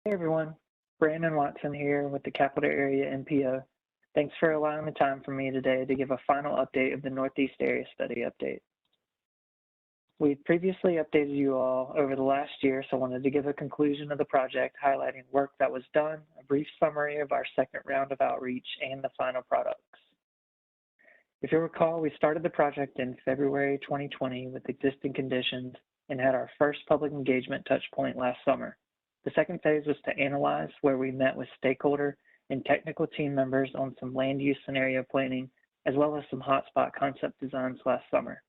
Hey everyone, Brandon Watson here with the Capital Area NPO. Thanks for allowing the time for me today to give a final update of the Northeast Area Study update. We previously updated you all over the last year, so I wanted to give a conclusion of the project highlighting work that was done, a brief summary of our second round of outreach, and the final products. If you recall, we started the project in February 2020 with existing conditions and had our first public engagement touch point last summer. The second phase was to analyze, where we met with stakeholder and technical team members on some land use scenario planning, as well as some hotspot concept designs last summer.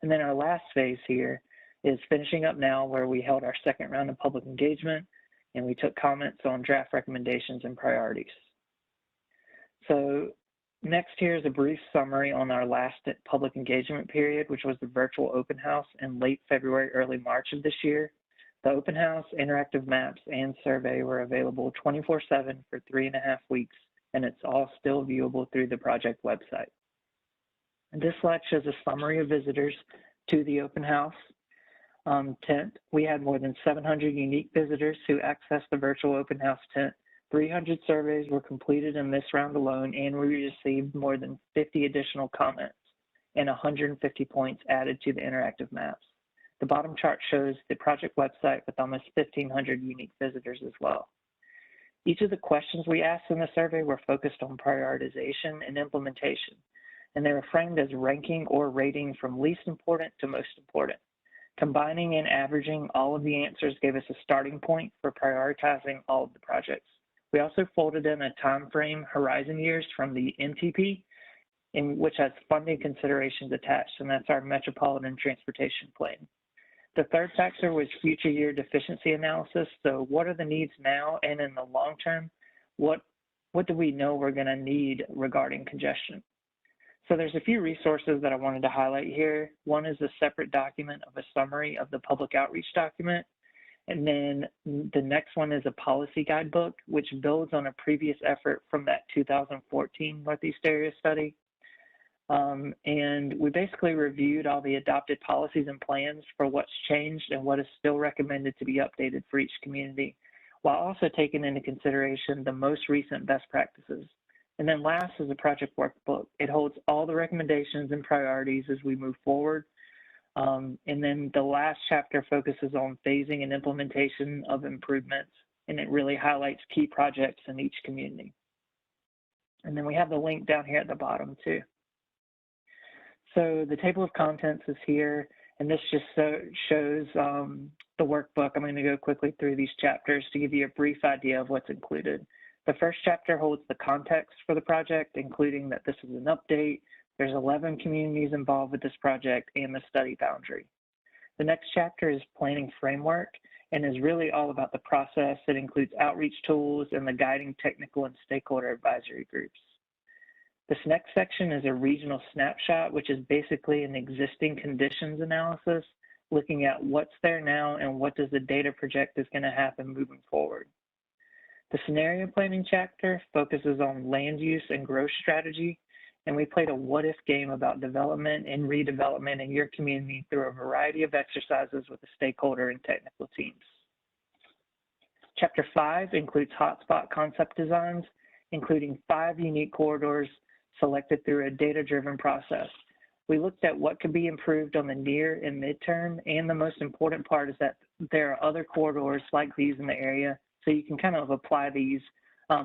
And then our last phase here is finishing up now, where we held our second round of public engagement and we took comments on draft recommendations and priorities. So next here is a brief summary on our last public engagement period, which was the virtual open house in late February, early March of this year. The open house, interactive maps, and survey were available 24/7 for 3.5 weeks, and it's all still viewable through the project website. And this slide shows a summary of visitors to the open house tent. We had more than 700 unique visitors who accessed the virtual open house tent. 300 surveys were completed in this round alone, and we received more than 50 additional comments and 150 points added to the interactive maps. The bottom chart shows the project website with almost 1,500 unique visitors as well. Each of the questions we asked in the survey were focused on prioritization and implementation, and they were framed as ranking or rating from least important to most important. Combining and averaging all of the answers gave us a starting point for prioritizing all of the projects. We also folded in a time frame horizon years from the MTP, in which has funding considerations attached, and that's our Metropolitan Transportation Plan. The third factor was future year deficiency analysis. So what are the needs now and in the long term? What do we know we're going to need regarding congestion? So there's a few resources that I wanted to highlight here. One is a separate document of a summary of the public outreach document. And then the next one is a policy guidebook, which builds on a previous effort from that 2014 Northeast Area Study. And we basically reviewed all the adopted policies and plans for what's changed and what is still recommended to be updated for each community, while also taking into consideration the most recent best practices. And then last is a project workbook. It holds all the recommendations and priorities as we move forward. And then the last chapter focuses on phasing and implementation of improvements, and it really highlights key projects in each community. And then we have the link down here at the bottom too. So the table of contents is here, and this just shows the workbook. I'm going to go quickly through these chapters to give you a brief idea of what's included. The first chapter holds the context for the project, including that this is an update. There's 11 communities involved with this project and the study boundary. The next chapter is planning framework and is really all about the process. It includes outreach tools and the guiding technical and stakeholder advisory groups. This next section is a regional snapshot, which is basically an existing conditions analysis, looking at what's there now and what does the data project is going to happen moving forward. The scenario planning chapter focuses on land use and growth strategy, and we played a what-if game about development and redevelopment in your community through a variety of exercises with the stakeholder and technical teams. Chapter 5 includes hotspot concept designs, including 5 unique corridors selected through a data-driven process. We looked at what could be improved on the near and midterm, and the most important part is that there are other corridors like these in the area, so you can kind of apply these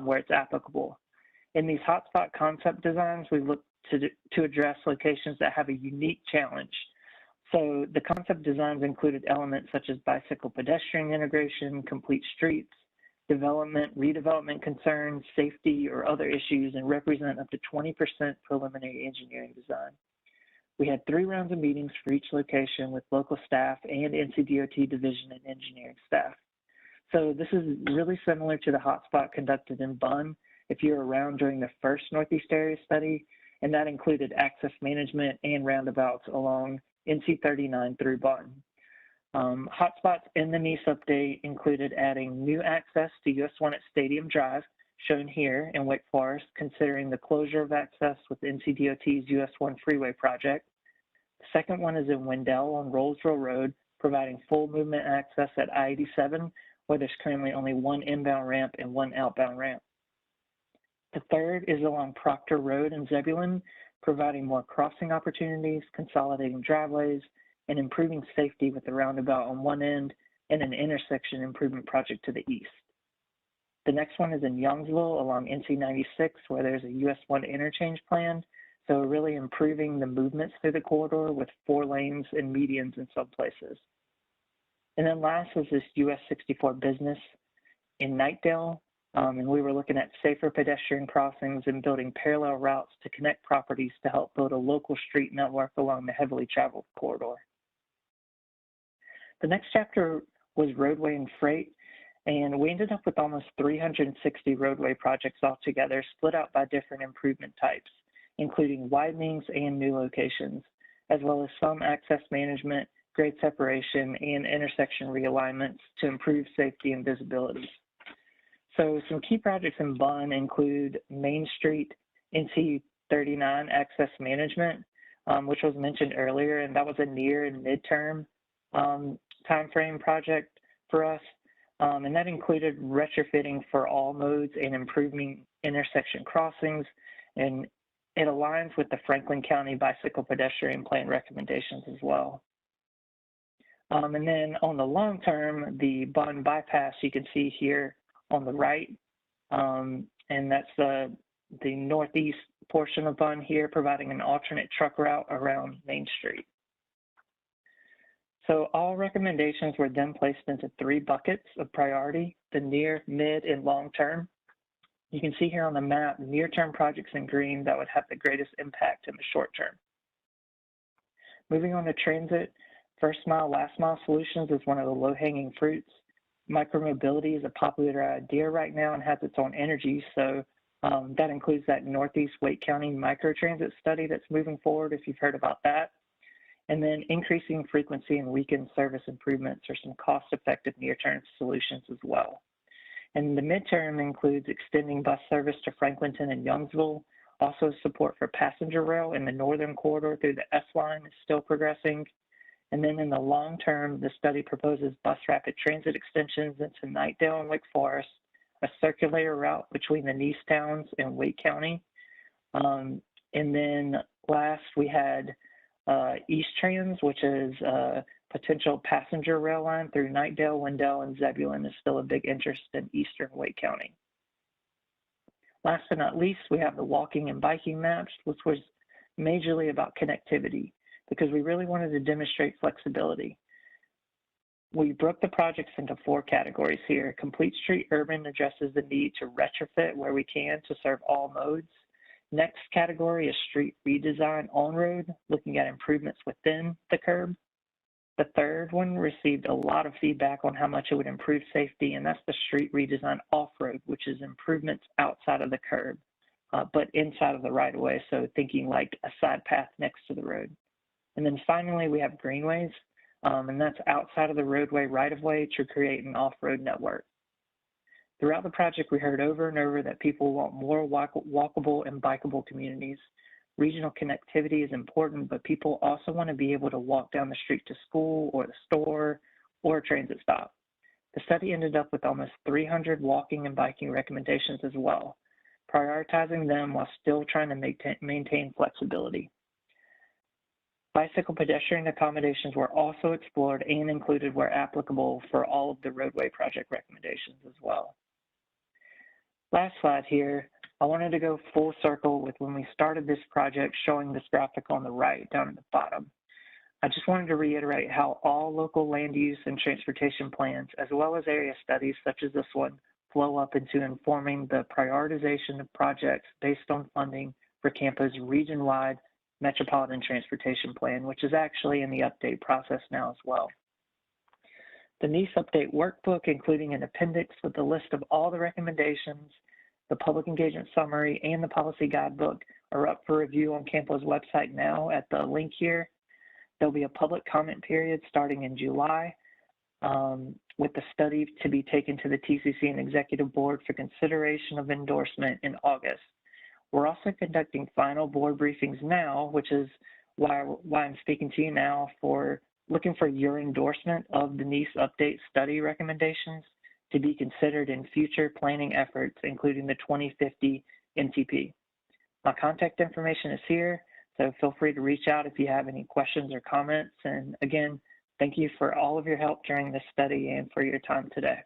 where it's applicable. In these hotspot concept designs, we look to address locations that have a unique challenge. So the concept designs included elements such as bicycle pedestrian integration, complete streets, development, redevelopment concerns, safety, or other issues, and represent up to 20% preliminary engineering design. We had 3 rounds of meetings for each location with local staff and NCDOT division and engineering staff. So this is really similar to the hotspot conducted in Bunn, if you're around during the first Northeast Area Study, and that included access management and roundabouts along NC 39 through Bunn. Hotspots in the NEAS update included adding new access to US 1 at Stadium Drive, shown here in Wake Forest, considering the closure of access with NCDOT's US 1 freeway project. The second one is in Wendell on Rollsville Road, providing full movement access at I-87 where there's currently only one inbound ramp and one outbound ramp. The third is along Proctor Road in Zebulon, providing more crossing opportunities, consolidating driveways, and improving safety with the roundabout on one end and an intersection improvement project to the east. The next one is in Youngsville along NC 96, where there's a US 1 interchange planned, so really improving the movements through the corridor with 4 lanes and medians in some places. And then last is this US 64 business in Knightdale, and we were looking at safer pedestrian crossings and building parallel routes to connect properties to help build a local street network along the heavily traveled corridor. The next chapter was Roadway and Freight, and we ended up with almost 360 roadway projects altogether, split out by different improvement types, including widenings and new locations, as well as some access management, grade separation, and intersection realignments to improve safety and visibility. So some key projects in Bunn include Main Street NC 39 access management, which was mentioned earlier, and that was a near and midterm timeframe project for us. And that included retrofitting for all modes and improving intersection crossings, and it aligns with the Franklin County Bicycle Pedestrian Plan recommendations as well. And then on the long term, the Bunn bypass you can see here on the right, and that's the northeast portion of Bunn here, providing an alternate truck route around Main Street. So all recommendations were then placed into 3 buckets of priority: the near, mid, and long term. You can see here on the map, near-term projects in green that would have the greatest impact in the short term. Moving on to transit, first mile, last mile solutions is one of the low-hanging fruits. Micromobility is a popular idea right now and has its own energy, so that includes that Northeast Wake County microtransit study that's moving forward, if you've heard about that. And then increasing frequency and weekend service improvements are some cost-effective near-term solutions as well. And the midterm includes extending bus service to Franklinton and Youngsville. Also, support for passenger rail in the northern corridor through the S line is still progressing. And then in the long term, the study proposes bus rapid transit extensions into Knightdale and Wake Forest, a circulator route between the NEAS towns and Wake County. And then last, we had East Trans, which is a potential passenger rail line through Knightdale, Wendell, and Zebulon is still a big interest in eastern Wake County. Last but not least, we have the walking and biking maps, which was majorly about connectivity, because we really wanted to demonstrate flexibility. We broke the projects into 4 categories here. Complete Street Urban addresses the need to retrofit where we can to serve all modes. Next category is street redesign on road, looking at improvements within the curb. The third one received a lot of feedback on how much it would improve safety, and that's the street redesign off-road, which is improvements outside of the curb, but inside of the right-of-way, so thinking like a side path next to the road. And then finally, we have greenways, and that's outside of the roadway right-of-way to create an off-road network. Throughout the project, we heard over and over that people want more walkable and bikeable communities. Regional connectivity is important, but people also want to be able to walk down the street to school or the store or a transit stop. The study ended up with almost 300 walking and biking recommendations as well, prioritizing them while still trying to maintain flexibility. Bicycle pedestrian accommodations were also explored and included where applicable for all of the roadway project recommendations as well. Last slide here, I wanted to go full circle with when we started this project, showing this graphic on the right down at the bottom. I just wanted to reiterate how all local land use and transportation plans, as well as area studies such as this one, flow up into informing the prioritization of projects based on funding for CAMPA's region-wide Metropolitan Transportation Plan, which is actually in the update process now as well. The NEAS update workbook, including an appendix with a list of all the recommendations, the public engagement summary, and the policy guidebook, are up for review on CAMPA's website now at the link here. There'll be a public comment period starting in July, with the study to be taken to the TCC and Executive Board for consideration of endorsement in August. We're also conducting final board briefings now, which is why I'm speaking to you now, for looking for your endorsement of the NEAS update study recommendations to be considered in future planning efforts, including the 2050 NTP. My contact information is here, so feel free to reach out if you have any questions or comments. And again, thank you for all of your help during this study and for your time today.